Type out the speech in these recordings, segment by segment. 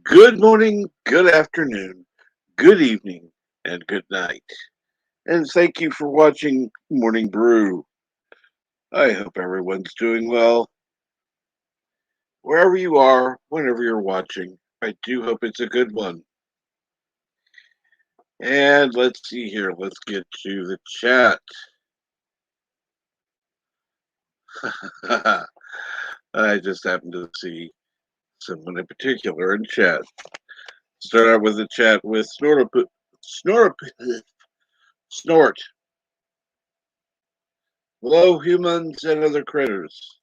Good morning, good afternoon, good evening, and good night. And thank you for watching Morning Brew. I hope everyone's doing well. Wherever you are, whenever you're watching, I do hope it's a good one. And let's see here, let's get to the chat. I just happened to see someone in particular in chat. Start out with the chat with Snort. Hello, humans and other critters.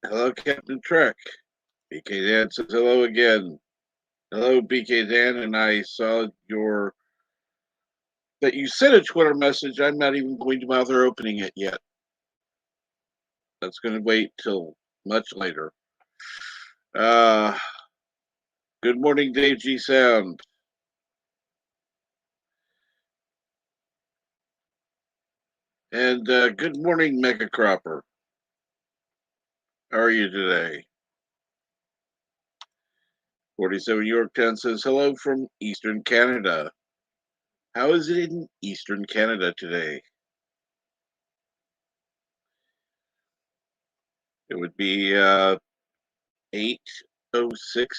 Hello, Captain Trek. BK Dan says hello again. Hello, BK Dan, and I saw that you sent a Twitter message. I'm not even going to bother opening it yet. That's going to wait till much later. Good morning, Dave G Sound. And good morning, Mega Cropper. How are you today? 47 Yorktown says hello from Eastern Canada. How is it in Eastern Canada today? It would be 8:06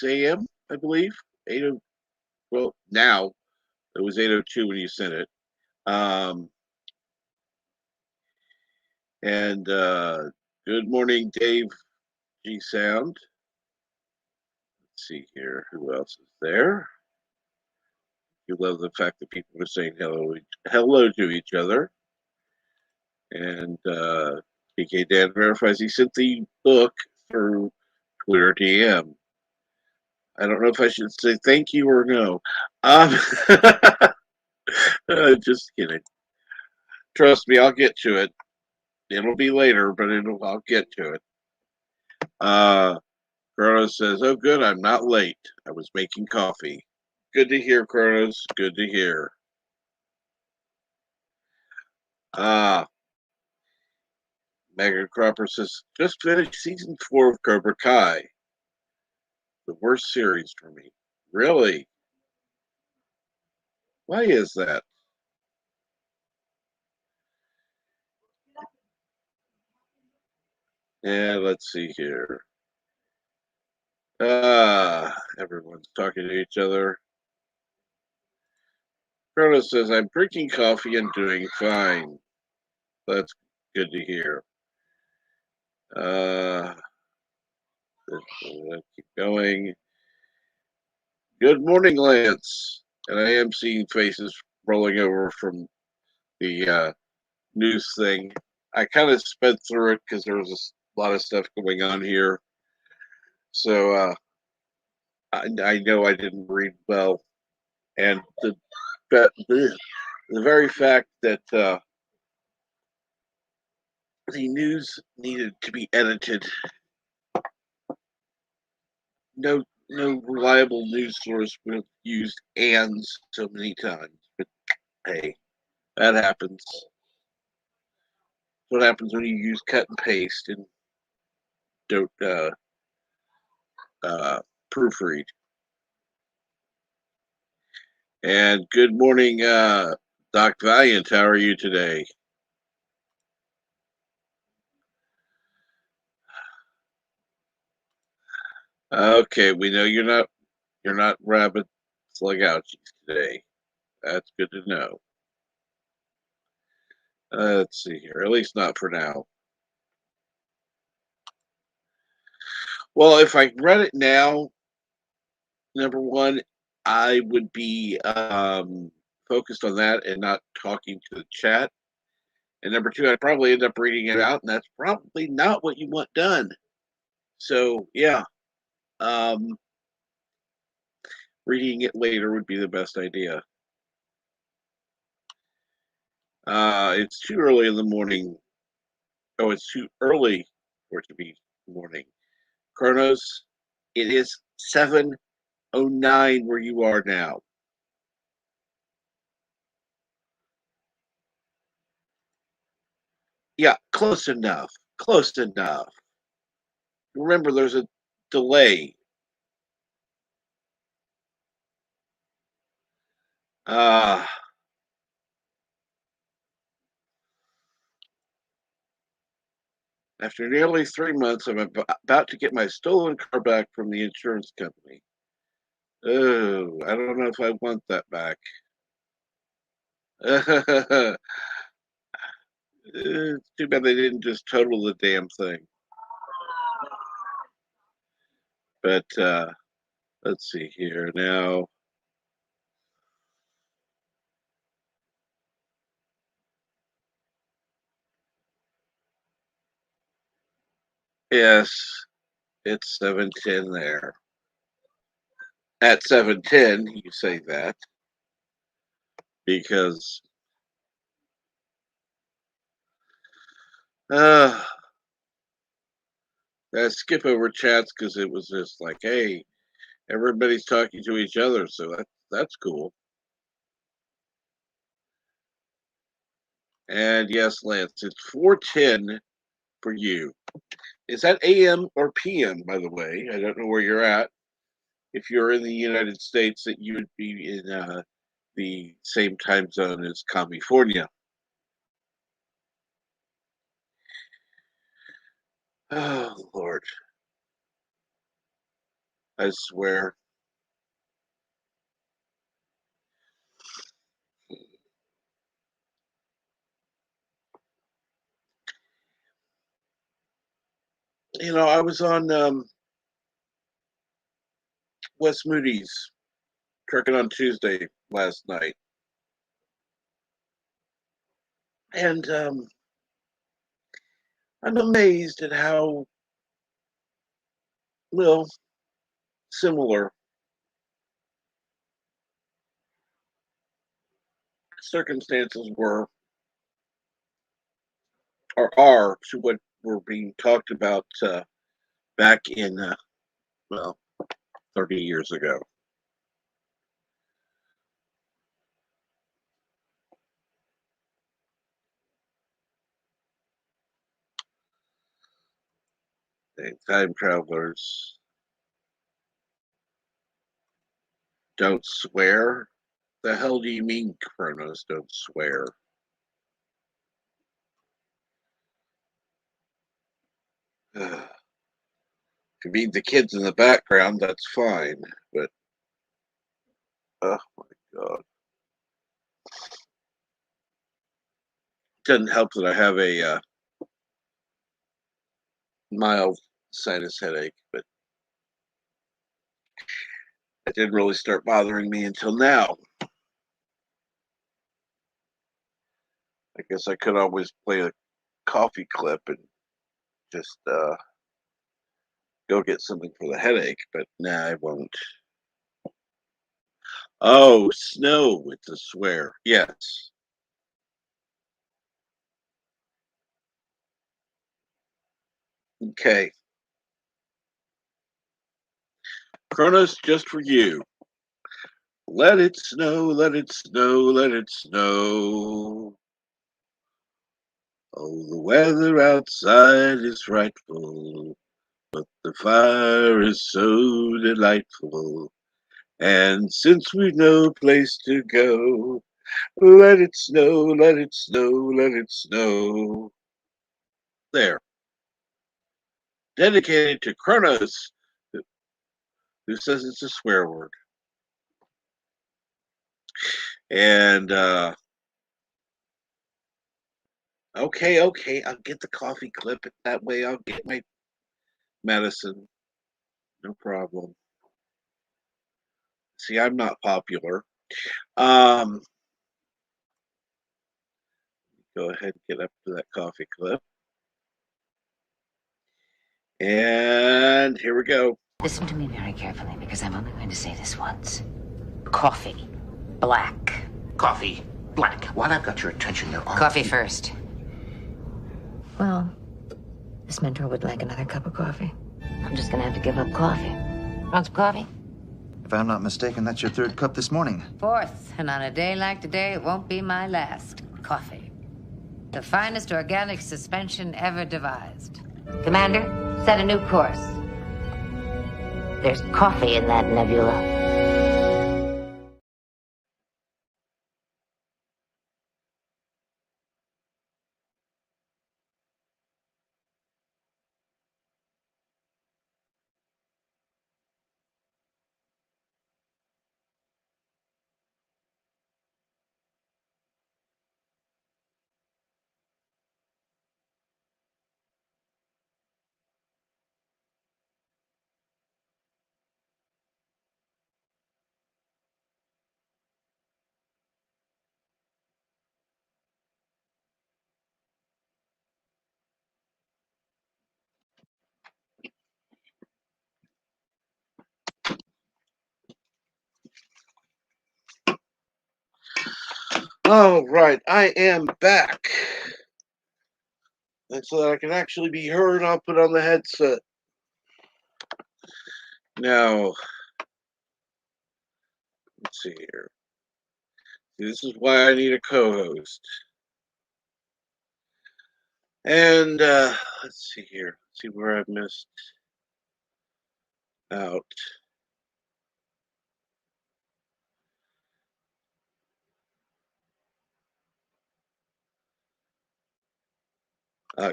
a.m., I believe. 80. Well, now it was 8:02 when you sent it. And good morning, Dave G Sound. Let's see here, who else is there? You love the fact that people are saying hello to each other. And PK Dan verifies he sent the book through Twitter DM. I don't know if I should say thank you or no. Just kidding. Trust me, I'll get to it. It'll be later, but I'll get to it. Kronos says, "Oh, good, I'm not late. I was making coffee." Good to hear, Kronos. Good to hear. Mega Cropper says, "Just finished season 4 of Cobra Kai. The worst series for me. Really? Why is that?" And let's see here. Everyone's talking to each other. Kronos says, "I'm drinking coffee and doing fine." That's good to hear. Let's keep going. Good morning, Lance. And I am seeing faces rolling over from the news thing. I kind of sped through it because there was a lot of stuff going on here. So I know I didn't read well. And the very fact that the news needed to be edited, no reliable news source would have used ands so many times. But hey, that happens. what happens when you use cut and paste and don't proofread. And good morning, Doc Valiant. How are you today? Okay, we know you're not rabbit slug ouchies today. That's good to know. Let's see here. At least not for now. Well, if I read it now, number one, I would be focused on that and not talking to the chat. And number two, I'd probably end up reading it out, and that's probably not what you want done. So yeah, um, reading it later would be the best idea. It's too early in the morning. Oh, it's too early for it to be morning. Kronos, it is 7:09 where you are now. Yeah, close enough. Close enough. Remember, there's a delay. Uh, After nearly 3 months, I'm about to get my stolen car back from the insurance company. Oh, I don't know if I want that back. It's too bad they didn't just total the damn thing. But let's see here now. Yes, it's 7:10 there. At 7:10, you say that because uh, I skip over chats because it was just like, hey, everybody's talking to each other, so that's cool. And yes, Lance, it's 4:10 for you. Is that AM or PM, by the way? I don't know where you're at. If you're in the United States, that you would be in the same time zone as California. Oh, Lord. I swear. I was on West Moody's trucking on Tuesday last night. And I'm amazed at how, well, similar circumstances were or are to what were being talked about back in, well, 30 years ago. The time travelers don't swear. The hell do you mean Kronos don't swear? If you mean the kids in the background, that's fine. But, oh my God. Doesn't help that I have a mild sinus headache, but it didn't really start bothering me until now. I guess I could always play a coffee clip and just go get something for the headache, but nah, I won't. Oh, snow with the swear. Yes. Okay. Kronos, just for you. Let it snow, let it snow, let it snow. Oh, the weather outside is frightful, but the fire is so delightful. And since we've no place to go, let it snow, let it snow, let it snow. There. Dedicated to Kronos, who says it's a swear word. And, okay, I'll get the coffee clip. That way I'll get my medicine. No problem. See, I'm not popular. Um, go ahead and get up to that coffee clip. And here we go. Listen to me very carefully, because I'm only going to say this once. Coffee. Black. Coffee. Black. While I've got your attention, there are... Coffee first. Well, this mentor would like another cup of coffee. I'm just gonna have to give up coffee. Want some coffee? If I'm not mistaken, that's your third cup this morning. Fourth, and on a day like today, it won't be my last. Coffee. The finest organic suspension ever devised. Commander, set a new course. There's coffee in that nebula. All right, I am back. And so that I can actually be heard, I'll put on the headset. Now, let's see here. This is why I need a co-host. And let's see here. Let's see where I've missed out.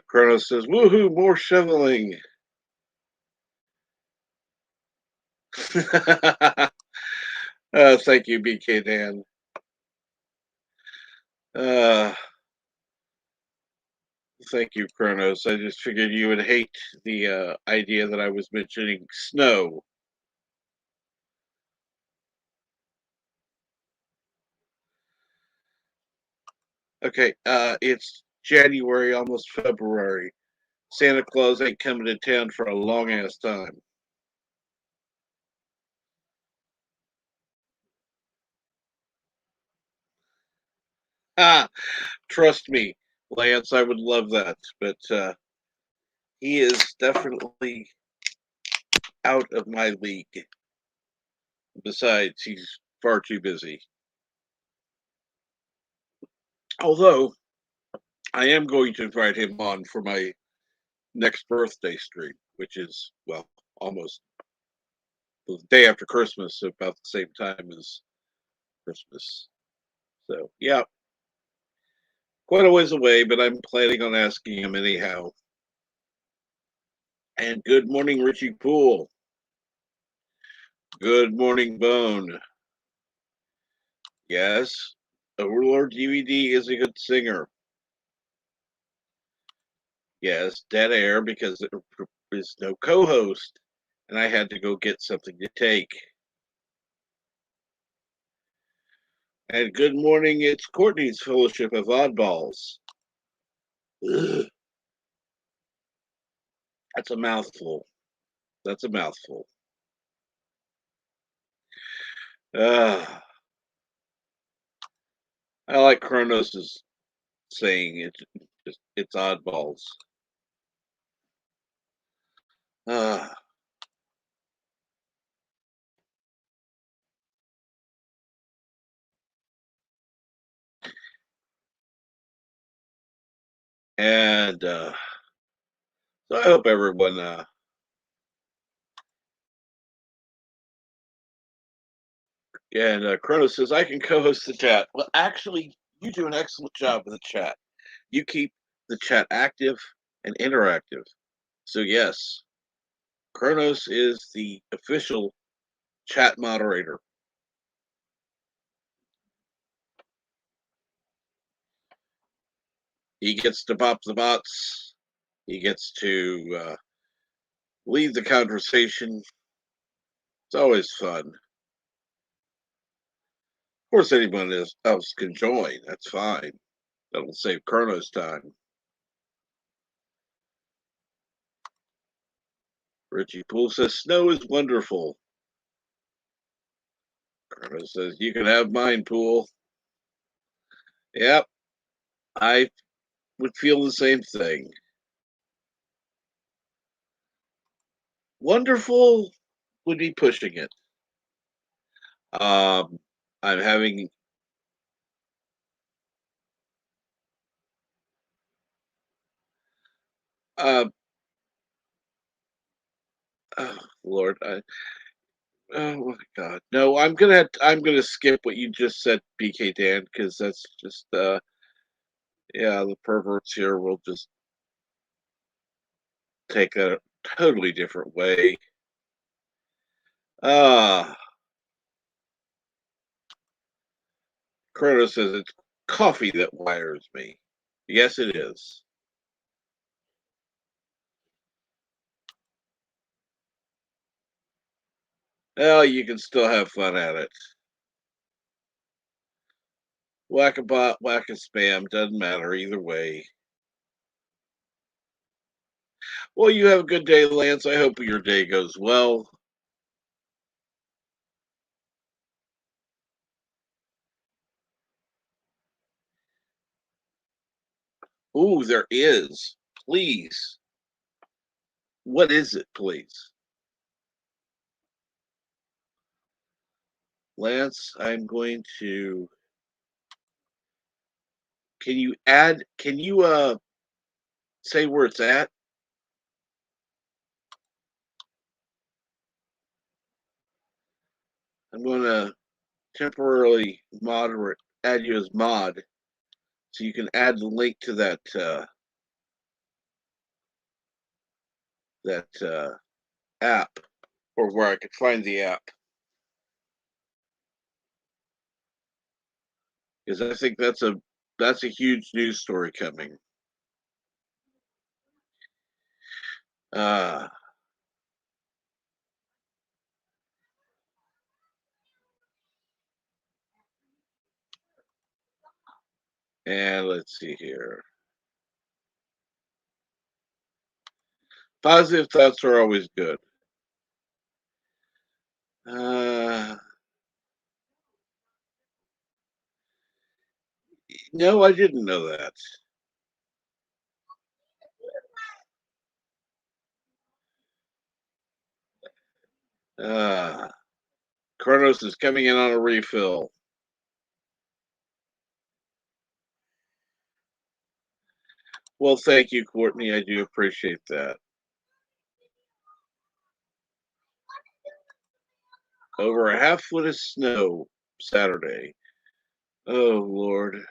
Kronos says, woohoo, more shoveling. Thank you, BK Dan. Thank you, Kronos. I just figured you would hate the idea that I was mentioning snow. Okay, it's January, almost February. Santa Claus ain't coming to town for a long ass time. Ah, trust me, Lance, I would love that, but he is definitely out of my league. Besides, he's far too busy. Although, I am going to invite him on for my next birthday stream, which is, well, almost the day after Christmas, about the same time as Christmas. So, yeah, quite a ways away, but I'm planning on asking him anyhow. And good morning, Richie Poole. Good morning, Bone. Yes, Overlord DVD is a good singer. Yes, dead air because there is no co-host, and I had to go get something to take. And good morning, it's Courtney's Fellowship of Oddballs. Ugh. That's a mouthful. That's a mouthful. I like Kronos' saying it's oddballs. Uh, And so I hope everyone and Chrono says I can co-host the chat. Well, actually, you do an excellent job with the chat. You keep the chat active and interactive. So yes, Kronos is the official chat moderator. He gets to pop the bots. He gets to lead the conversation. It's always fun. Of course, anyone else can join. That's fine. That'll save Kronos time. Richie Poole says snow is wonderful. Kronos says you can have mine, Poole. Yep, I would feel the same thing. Wonderful would be pushing it. I'm having oh Lord, oh my God, no! I'm gonna skip what you just said, BK Dan, because that's just yeah, the perverts here will just take a totally different way. Kronos says it's coffee that wires me. Yes, it is. Well, you can still have fun at it. Whack a bot, whack a spam, doesn't matter either way. Well, you have a good day, Lance. I hope your day goes well. Ooh, there is. Please. What is it, please? Lance, I'm going to. Can you say where it's at? I'm going to temporarily add you as mod, so you can add the link to that app, or where I could find the app, because I think that's a huge news story coming. And let's see here. Positive thoughts are always good. No, I didn't know that. Kronos is coming in on a refill. Well, thank you, Courtney. I do appreciate that. Over a half foot of snow Saturday. Oh, Lord.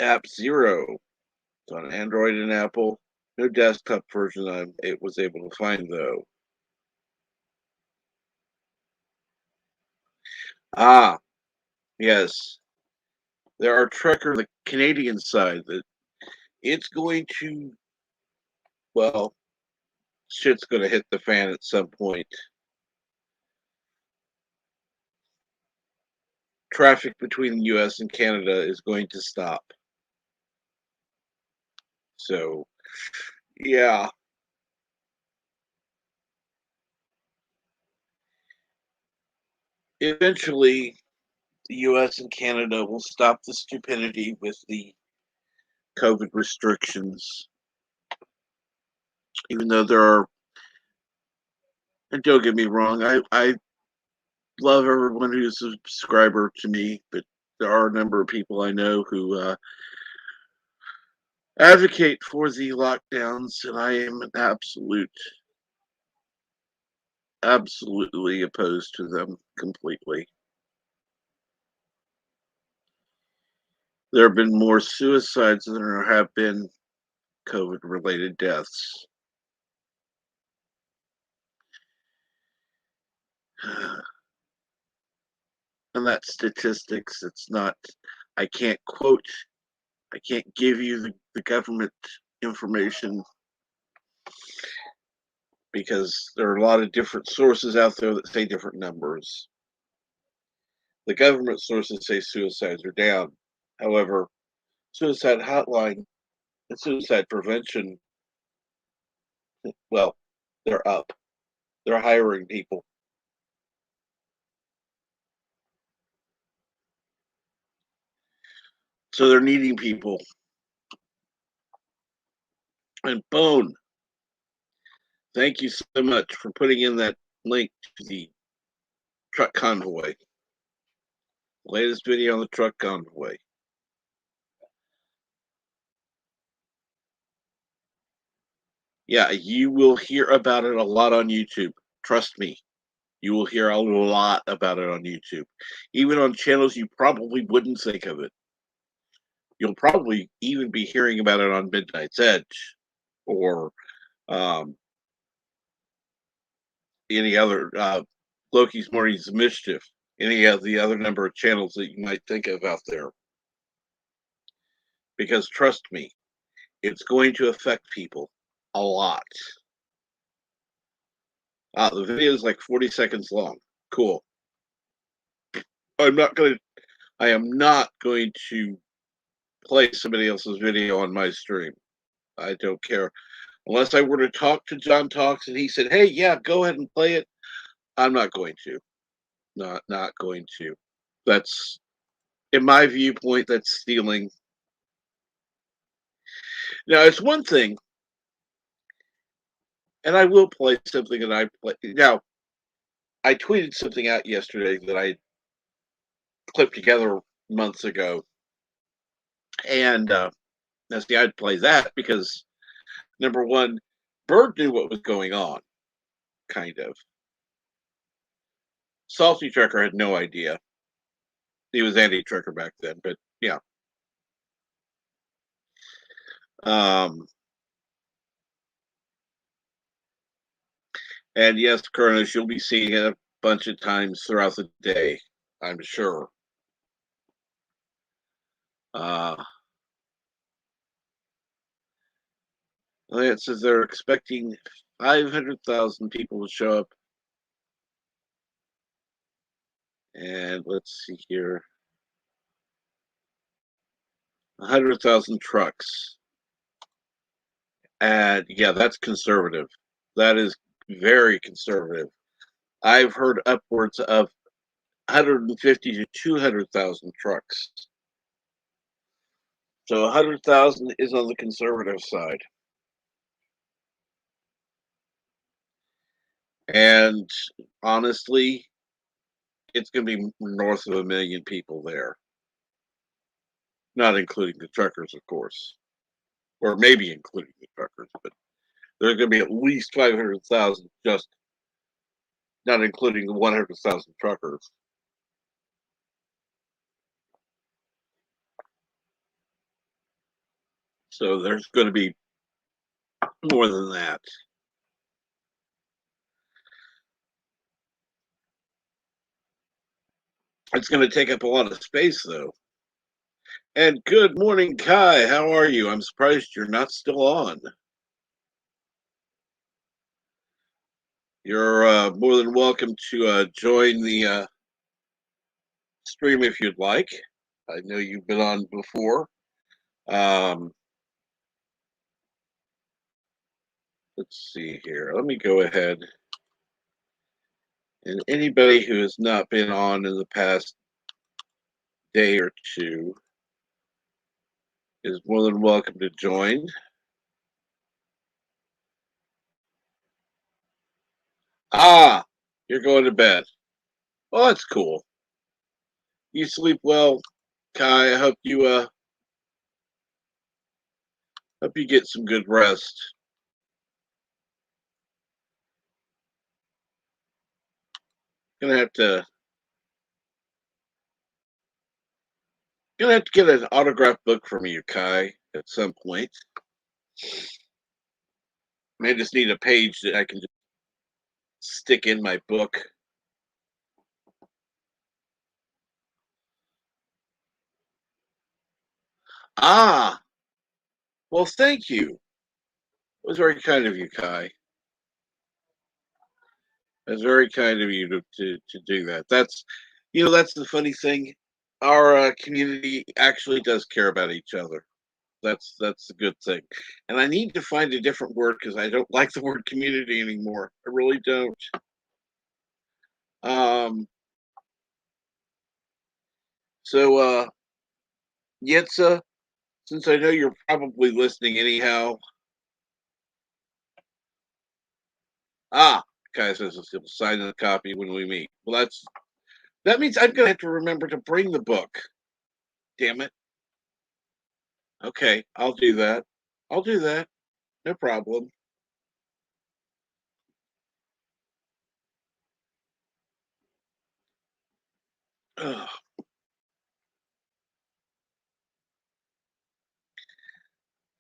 App Zero. It's on Android and Apple. No desktop version it was able to find, though. Ah, yes. There are Trekker, the Canadian side, that it's going to, well, shit's going to hit the fan at some point. Traffic between the U.S. and Canada is going to stop. So, yeah. Eventually, the U.S. and Canada will stop the stupidity with the COVID restrictions. Even though there are And don't get me wrong, I love everyone who's a subscriber to me, but there are a number of people I know who advocate for the lockdowns, and I am an absolutely opposed to them completely. There have been more suicides than there have been COVID related deaths. And that's statistics. It's not, I can't quote, I can't give you the government information because there are a lot of different sources out there that say different numbers. The government sources say suicides are down. However, suicide hotline and suicide prevention, well, they're up. They're hiring people. So they're needing people. And Bone, thank you so much for putting in that link to the truck convoy. Latest video on the truck convoy. Yeah, you will hear about it a lot on YouTube. Trust me. You will hear a lot about it on YouTube. Even on channels you probably wouldn't think of it. You'll probably even be hearing about it on Midnight's Edge or um, any other Loki's Morning's Mischief, any of the other number of channels that you might think of out there. Because trust me, it's going to affect people a lot. The video is like 40 seconds long. Cool. I am not going to play somebody else's video on my stream. I don't care. Unless I were to talk to John Talks and he said, "Hey, yeah, go ahead and play it." I'm not going to. Not going to. That's, in my viewpoint, that's stealing. Now, it's one thing, and I will play something that I play. Now, I tweeted something out yesterday that I clipped together months ago, and now see, I'd play that because number one, Bird knew what was going on, kind of. Salty Trucker had no idea. He was anti-trucker back then, but yeah. Um, and yes, Kurnish, you'll be seeing it a bunch of times throughout the day, I'm sure. Uh, it says they're expecting 500,000 people to show up. And let's see here. 100,000 trucks. And yeah, that's conservative. That is very conservative. I've heard upwards of 150 to 200,000 trucks. So 100,000 is on the conservative side. And honestly, it's going to be north of 1 million people there. Not including the truckers, of course. Or maybe including the truckers, but there's going to be at least 500,000 just not including the 100,000 truckers. So there's going to be more than that. It's going to take up a lot of space, though. And good morning, Kai. How are you? I'm surprised you're not still on. You're more than welcome to join the stream if you'd like. I know you've been on before. Let's see here. Let me go ahead. And anybody who has not been on in the past day or two is more than welcome to join. Ah, you're going to bed. Well, that's cool. You sleep well, Kai. I hope you get some good rest. Gonna have to get an autographed book from you, Kai, at some point. I just need a page that I can just stick in my book. Ah, well, thank you. It was very kind of you, Kai. It was very kind of you to do that. That's the funny thing. Our community actually does care about each other. That's a good thing. And I need to find a different word because I don't like the word community anymore. I really don't. Um, so, Yetza, since I know you're probably listening anyhow, Kai says he'll sign the copy when we meet. Well, that means I'm gonna have to remember to bring the book. Damn it. Okay, I'll do that. I'll do that. No problem. Ugh.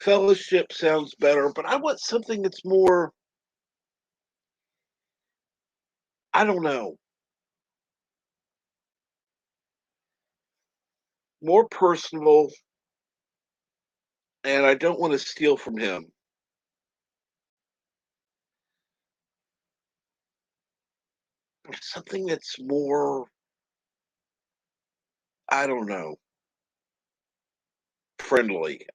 Fellowship sounds better, but I want something that's more, I don't know, more personal, and I don't want to steal from him. Something that's more, I don't know, friendly.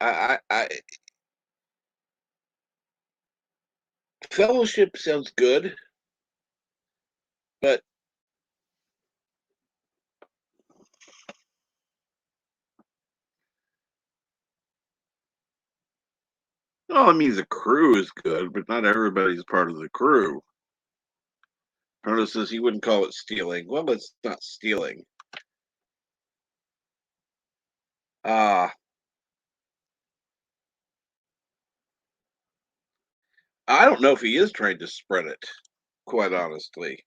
Fellowship sounds good, but I mean the crew is good, but not everybody's part of the crew. Proto says he wouldn't call it stealing. Well, it's not stealing. Uh I don't know if he is trying to spread it, quite honestly.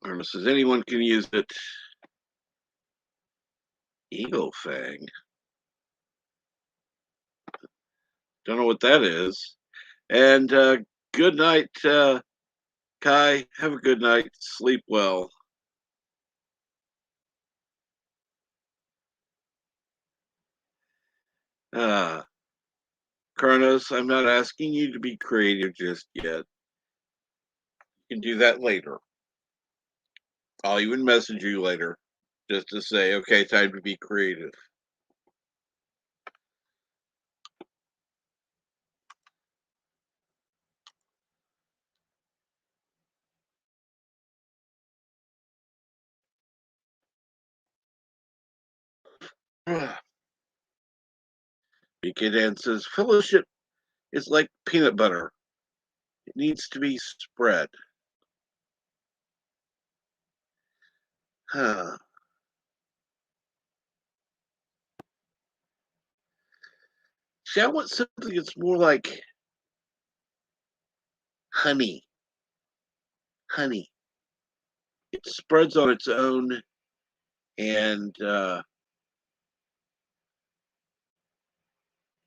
Proto says anyone can use it. Eagle Fang. Don't know what that is. And good night, Kai. Have a good night. Sleep well. Uh, Carnos, I'm not asking you to be creative just yet. You can do that later. I'll even message you later just to say, okay, time to be creative. BK Dan says, fellowship is like peanut butter. It needs to be spread. Huh. See, I want something that's more like honey. Honey. It spreads on its own and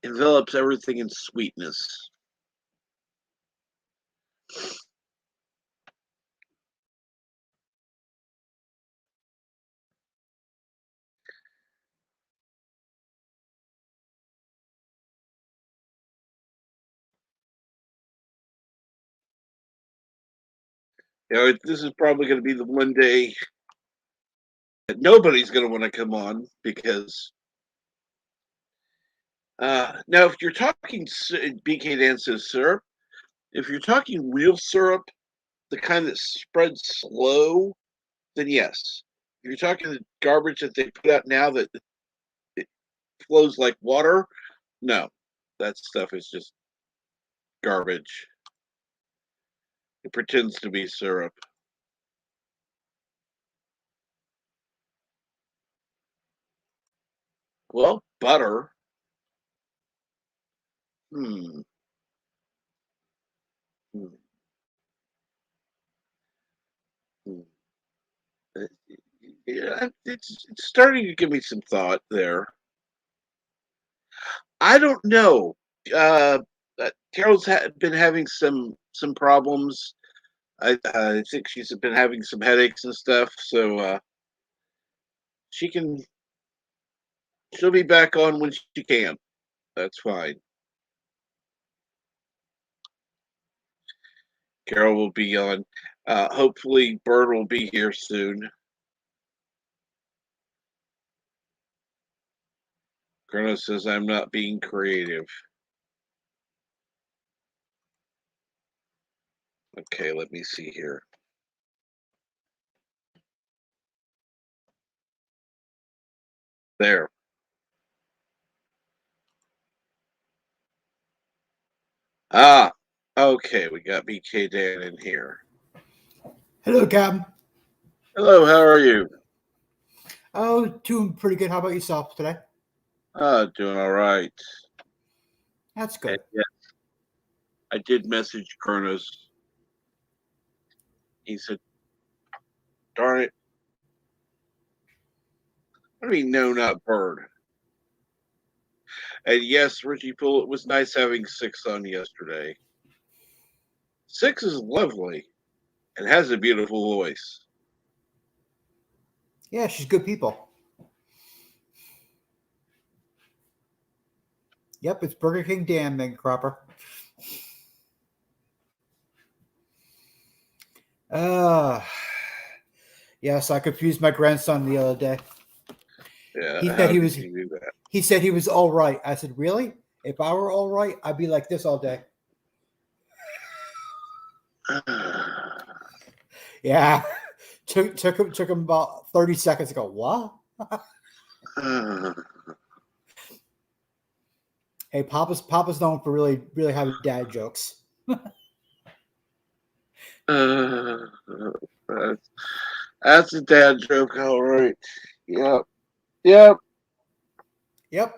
envelops everything in sweetness. This is probably going to be the one day that nobody's going to want to come on because now if you're talking BK Dan says syrup, if you're talking real syrup, the kind that spreads slow, then yes. You're talking the garbage that they put out now that it flows like water? No, that stuff is just garbage. It pretends to be syrup. Well, butter. Hmm. Hmm. Hmm. Uh, Yeah, it's starting to give me some thought there. I don't know. Uh, Carol's been having some problems. I think she's been having some headaches and stuff. So she can she'll be back on when she can. That's fine. Carol will be on. Hopefully, Bird will be here soon. Chrono says I'm not being creative. Okay, let me see here. There. Ah, okay, we got BK Dan in here. Hello, Captain. Hello, how are you? Oh, doing pretty good. How about yourself today? Doing all right. That's And good. yeah, I did message Kronos. He said, darn it. I mean, no, not Bird. And yes, Richie Poole, it was nice having Six on yesterday. Six is lovely and has a beautiful voice. Yeah, she's good people. Yep, it's Burger King Dan, Meg Cropper. Uh, yes, I confused my grandson the other day. Yeah, He said how he did was you do that? he said he was all right. I said, really? If I were all right, I'd be like this all day. Yeah. Took him about 30 seconds to go, what? Hey, Papa's known for really, really having dad jokes. that's, that's a dad joke, all right. Yep. Yep. Yep.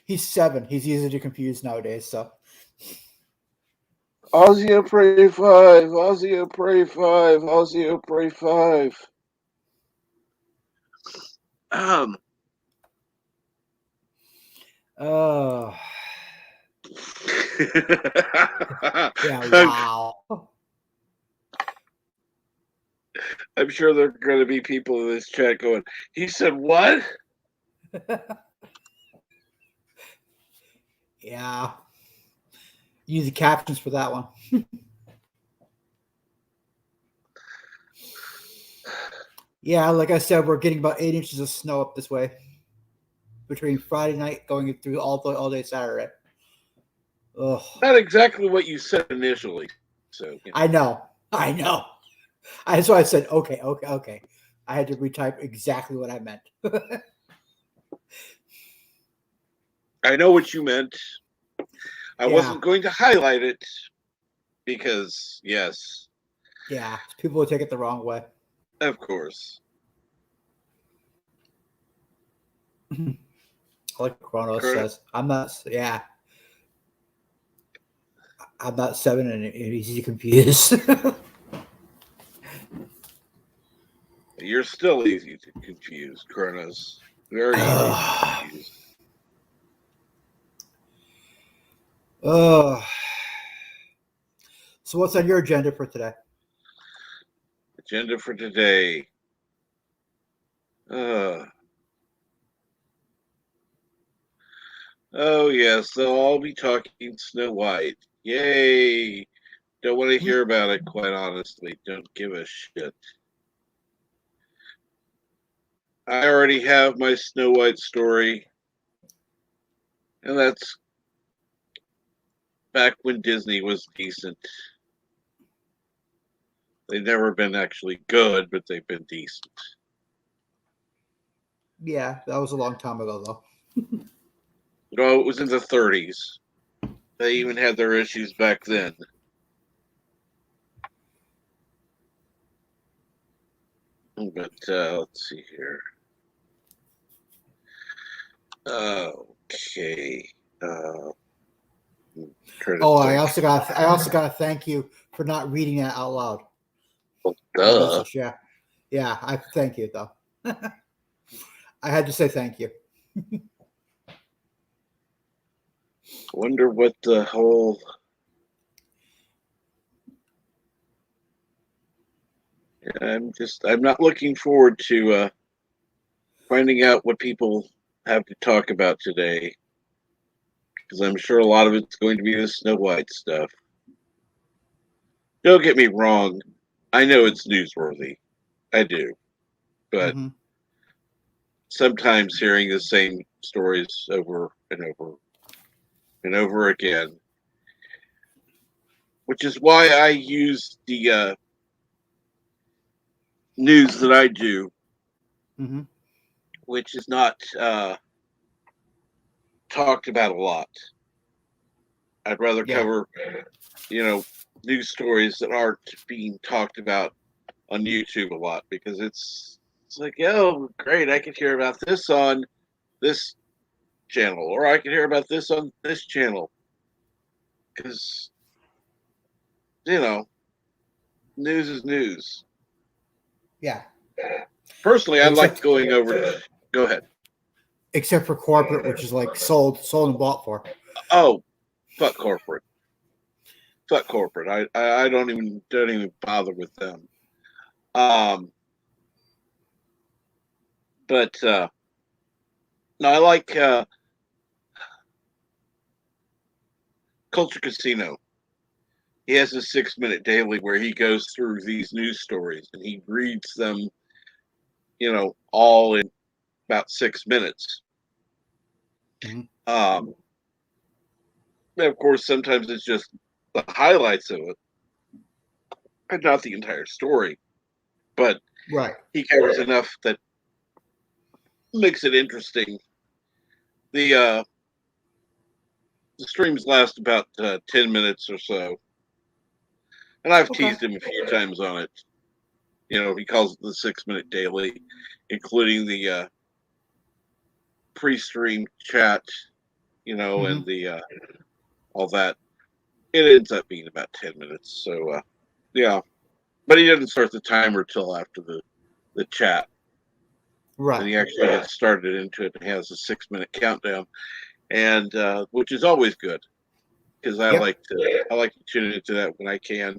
He's 7. He's easy to confuse nowadays, so Aussie Pray 5. Aussie Pray 5. Aussie Pray 5. Um. uh yeah, I'm, wow. I'm sure there are going to be people in this chat going, he said what? Yeah. Use the captions for that one. Yeah, like I said, we're getting about 8 inches of snow up this way between Friday night going through all day Saturday. Ugh. Not exactly what you said initially. So, you know. I know. That's why I said okay. I had to retype exactly what I meant. I know what you meant. I Yeah. wasn't going to highlight it because, yes, Yeah. People will take it the wrong way. of course. Like Kronos Correct. says, I'm not 7 and easy to confuse. You're still easy to confuse, Kronos. Very easy to confuse. So what's on your agenda for today? Agenda for today. Oh, yes, they'll all be talking Snow White. Yay! Don't want to hear about it, quite honestly. Don't give a shit. I already have my Snow White story, and that's back when Disney was decent. They've never been actually good, but they've been decent. Yeah, that was a long time ago, though. Well, it was in the 30s. They even had their issues back then. But let's see here. Okay. Oh, I also got to thank you for not reading that out loud. The message, yeah. I thank you though. I had to say thank you. Wonder what the whole. I'm not looking forward to finding out what people have to talk about today, because I'm sure a lot of it's going to be the Snow White stuff. Don't get me wrong, I know it's newsworthy. I do. But sometimes hearing the same stories over and over and over again, which is why I use the news that I do, which is not talked about a lot. I'd rather cover, news stories that aren't being talked about on YouTube a lot, because it's like, oh, great, I could hear about this on this channel, or I could hear about this on this channel, because news is news. Yeah. Personally, I like going over. Go ahead. Except for corporate, which is like sold and bought for. Oh, fuck corporate. Fuck corporate. I don't even bother with them. But no, I like Culture Casino. He has a 6-minute daily where he goes through these news stories and he reads them, all in about 6 minutes. Of course, sometimes it's just the highlights of it, and not the entire story. But he covers enough that makes it interesting. The streams last about 10 minutes or so, and I've teased him a few times on it. He calls it the 6-minute daily, including the pre-stream chat, and the all that. It ends up being about 10 minutes. So, yeah, but he doesn't start the timer till after the chat. Right. And he actually gets started into it and has a 6-minute countdown, and which is always good, because I like to tune into that when I can.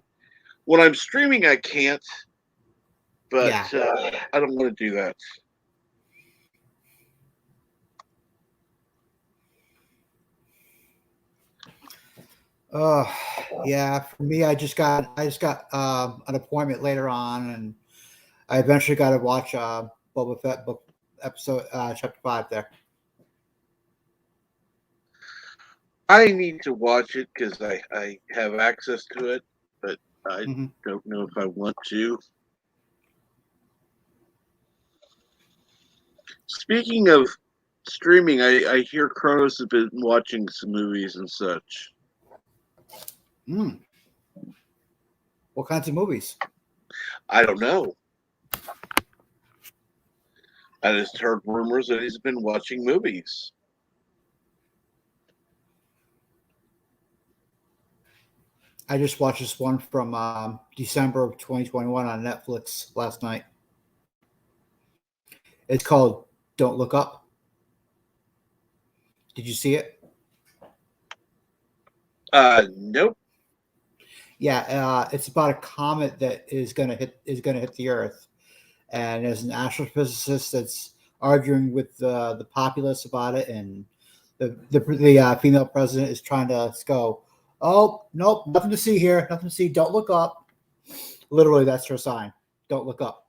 When I'm streaming, I can't, but I don't want to do that. Yeah. For me, I just got an appointment later on, and I eventually got to watch Boba Fett book episode chapter 5 there. I need to watch it because I have access to it, but I don't know if I want to. Speaking of streaming, I hear Kronos has been watching some movies and such. What kinds of movies? I don't know. I just heard rumors that he's been watching movies. I just watched this one from December of 2021 on Netflix last night. It's called Don't Look Up. Did you see it? Nope. Yeah, it's about a comet that is gonna hit the Earth, and there's an astrophysicist that's arguing with the populace about it, and the female president is trying to go, oh nope, nothing to see here, nothing to see. Don't look up. Literally, that's her sign. Don't look up.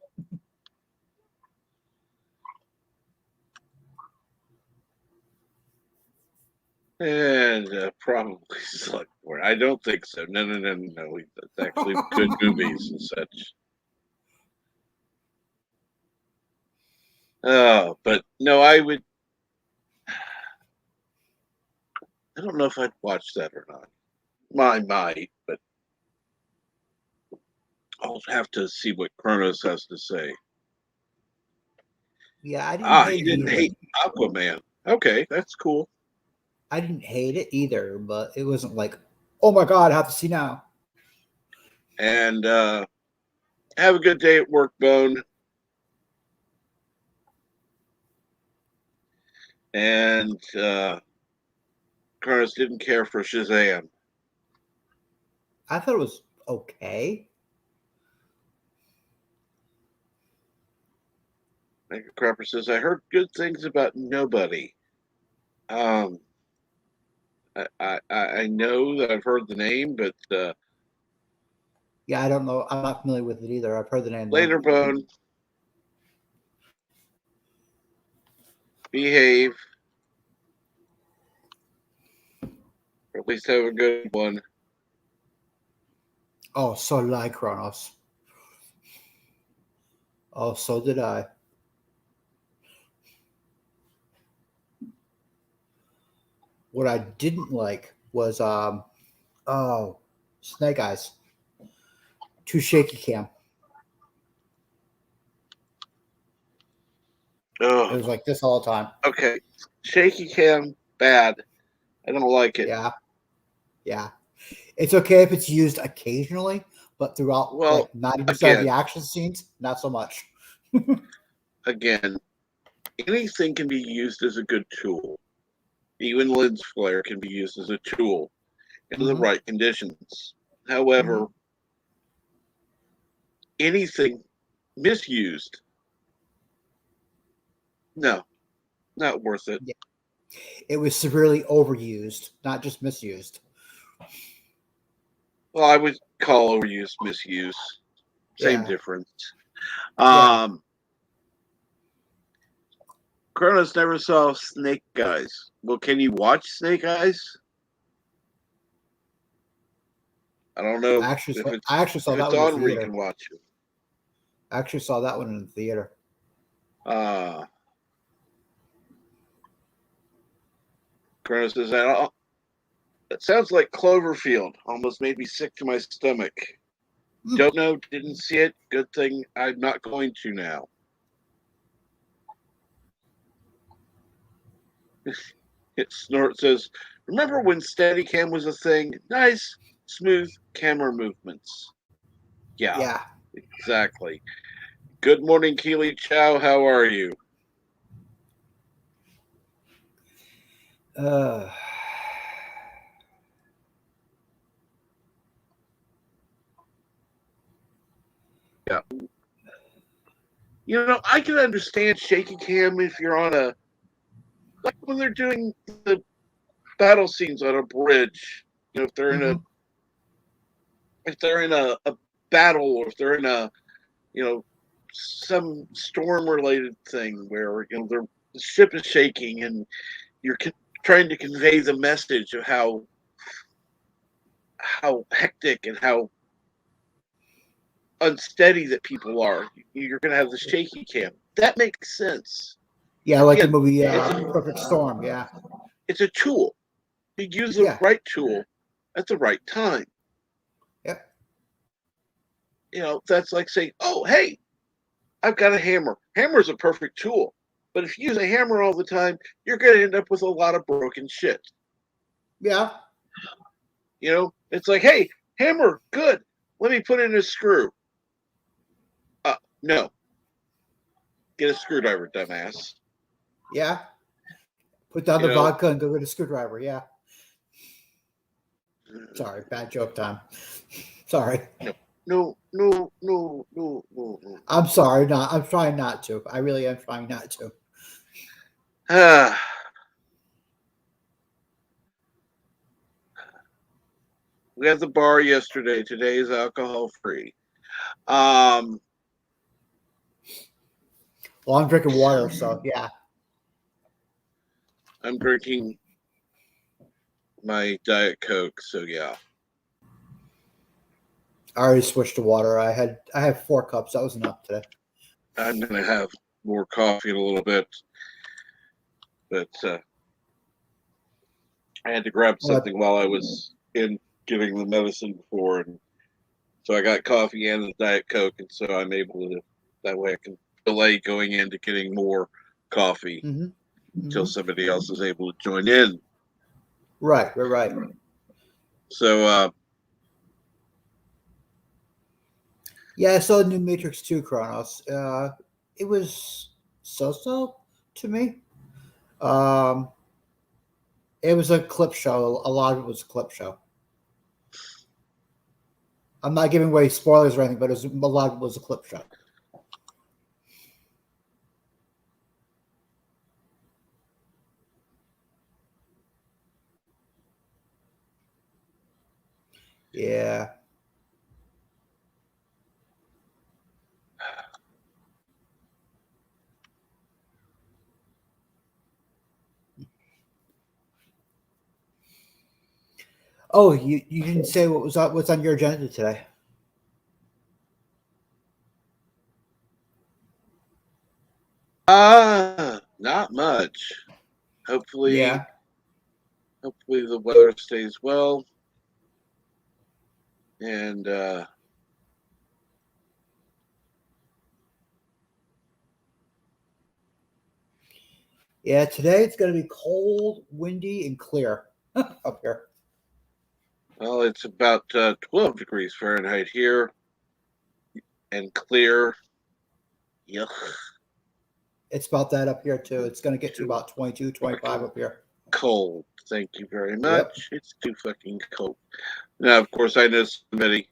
And probably Slugboard. I don't think so. No. It's actually good movies and such. But no, I would. I don't know if I'd watch that or not. I might, but I'll have to see what Kronos has to say. Yeah, I didn't hate He it didn't either. hate Aquaman. Okay, that's cool. I didn't hate it either, but it wasn't like, oh my god, I have to see now. And have a good day at work, Bone. And Kronos didn't care for Shazam. I thought it was okay. Mega Crapper says, I heard good things about Nobody. I know that I've heard the name, but Yeah, I don't know. I'm not familiar with it either. I've heard the name. later, Bone. Behave. Or at least have a good one. Oh, so did I, Kronos. Oh, so did I. What I didn't like was Snake Eyes. Too shaky cam. Oh, It was like this all the time. okay. Shaky cam, bad. I don't like it. Yeah. It's okay if it's used occasionally, but throughout like 90% of the action scenes, not so much. Again, anything can be used as a good tool. Even lens flare can be used as a tool in the right conditions. However, anything misused, no, not worth it. Yeah. It was severely overused, not just misused. Well, I would call overuse misuse. Same difference. Kronos never saw Snake Eyes. Well, can you watch Snake Eyes? I don't know. I actually saw that one in the where you theater. can watch it. I actually saw that one in the theater. Kronos says that. It sounds like Cloverfield. Almost made me sick to my stomach. Don't know. Didn't see it. Good thing I'm not going to now. Snort says, remember when Steadicam was a thing? Nice, smooth camera movements. Yeah. Exactly. Good morning, Keely Chow. How are you? Yeah. You know, I can understand shaky cam if you're on a, like when they're doing the battle scenes on a bridge. You know, if they're in a battle, or if they're in a, you know, some storm related thing where, you know, the ship is shaking and you're trying to convey the message of how hectic and how unsteady that people are. You're going to have the shaky cam. That makes sense. Yeah, like the movie Perfect Storm. Yeah. It's a tool. You use the right tool at the right time. Yep. You know, that's like saying, oh, hey, I've got a hammer. Hammer's a perfect tool. But if you use a hammer all the time, you're going to end up with a lot of broken shit. Yeah. You know, it's like, hey, hammer, good. Let me put in a screw. No. Get a screwdriver, dumbass. Yeah. Put down the vodka and go get a screwdriver. Yeah. Sorry, bad joke time. Sorry. No. I'm sorry. No, I'm trying not to. I really am trying not to. We had the bar yesterday. Today is alcohol free. Well, I'm drinking water, so yeah. I'm drinking my Diet Coke. So yeah, I already switched to water. I have 4 cups. That was enough today. I'm gonna have more coffee in a little bit, but I had to grab something while I was in getting the medicine before, and so I got coffee and the Diet Coke, and so I'm able to. That way, I can delay going into getting more coffee until somebody else is able to join in. Right. So, Yeah, I saw the new Matrix 2, Chronos. It was so to me. It was a clip show. A lot of it was a clip show. I'm not giving away spoilers or anything, but a lot of it was a clip show. Yeah. Oh, you didn't say what's on your agenda today. not much. Hopefully, Yeah. hopefully the weather stays well, and Yeah, today it's going to be cold, windy, and clear up here. well, it's about 12 degrees Fahrenheit here, and clear. Yuck. It's about that up here, too. It's going to get to about 22, 25 up here. Cold. Thank you very much. Yep. It's too fucking cold. Now, of course, I know somebody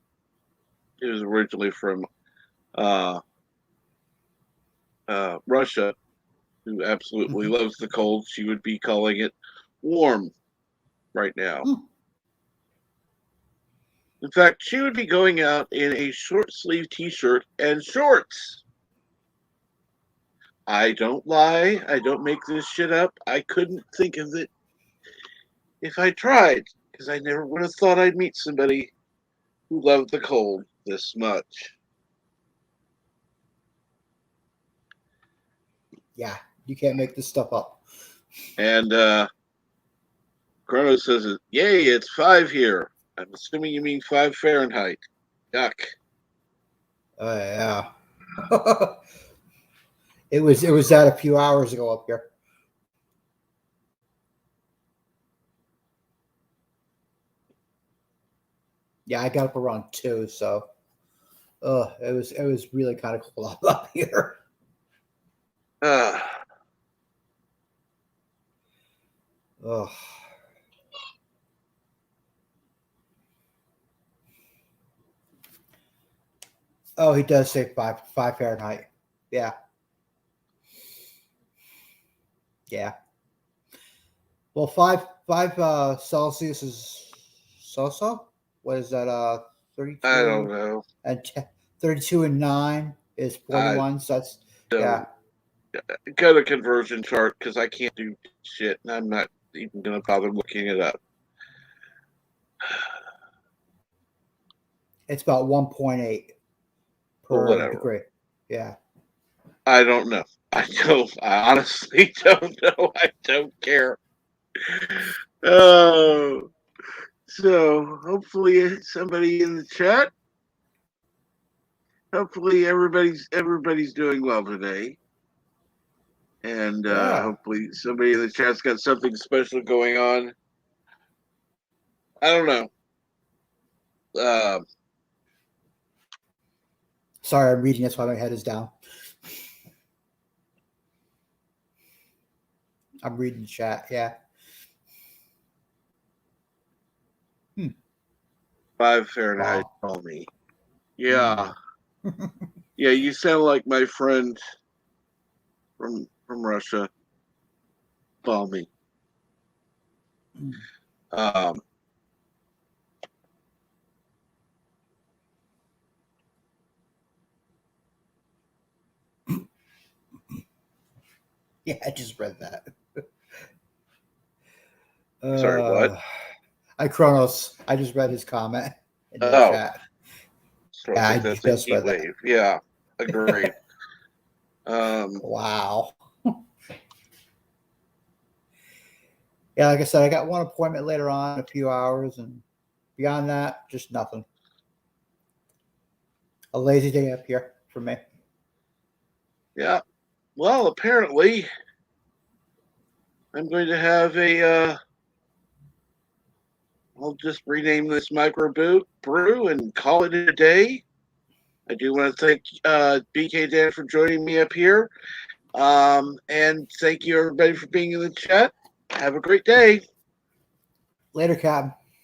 who was originally from Russia who absolutely loves the cold. She would be calling it warm right now. In fact, she would be going out in a short sleeve t-shirt and shorts. I don't lie. I don't make this shit up. I couldn't think of it if I tried, because I never would have thought I'd meet somebody who loved the cold this much. Yeah, you can't make this stuff up. And Chrono says, "Yay, it's 5 here." I'm assuming you mean 5 Fahrenheit. Yuck. Yeah. It was that a few hours ago up here. Yeah, I got up around 2, so it was really kind of cold up here. Ah. Oh. Oh, he does say 5 Fahrenheit. Yeah. Yeah. Well, 5 Celsius is so. What is that? 32. I don't know. And 32 and 9 is 41. So that's yeah. Go to conversion chart because I can't do shit, and I'm not even gonna bother looking it up. It's about 1.8 per degree. Yeah. I don't know. I honestly don't know. I don't care. Oh, so hopefully somebody in the chat. Hopefully everybody's doing well today, and hopefully somebody in the chat's got something special going on. I don't know. Sorry, I'm reading. That's why my head is down. I'm reading the chat. Yeah. 5 Fahrenheit. Call me. Yeah. Yeah, you sound like my friend from Russia. Call me. Yeah, I just read that. Sorry, what? Kronos. I just read his comment in the Oh, chat. so Yeah, I I think that's a just heat read that. wave. Yeah, agreed. Wow. Yeah, like I said, I got one appointment later on in a few hours, and beyond that, just nothing. A lazy day up here for me. Yeah. Well, apparently, I'm going to have I'll just rename this brew and call it a day. I do want to thank BK Dan for joining me up here. And thank you everybody for being in the chat. Have a great day. Later, Cap.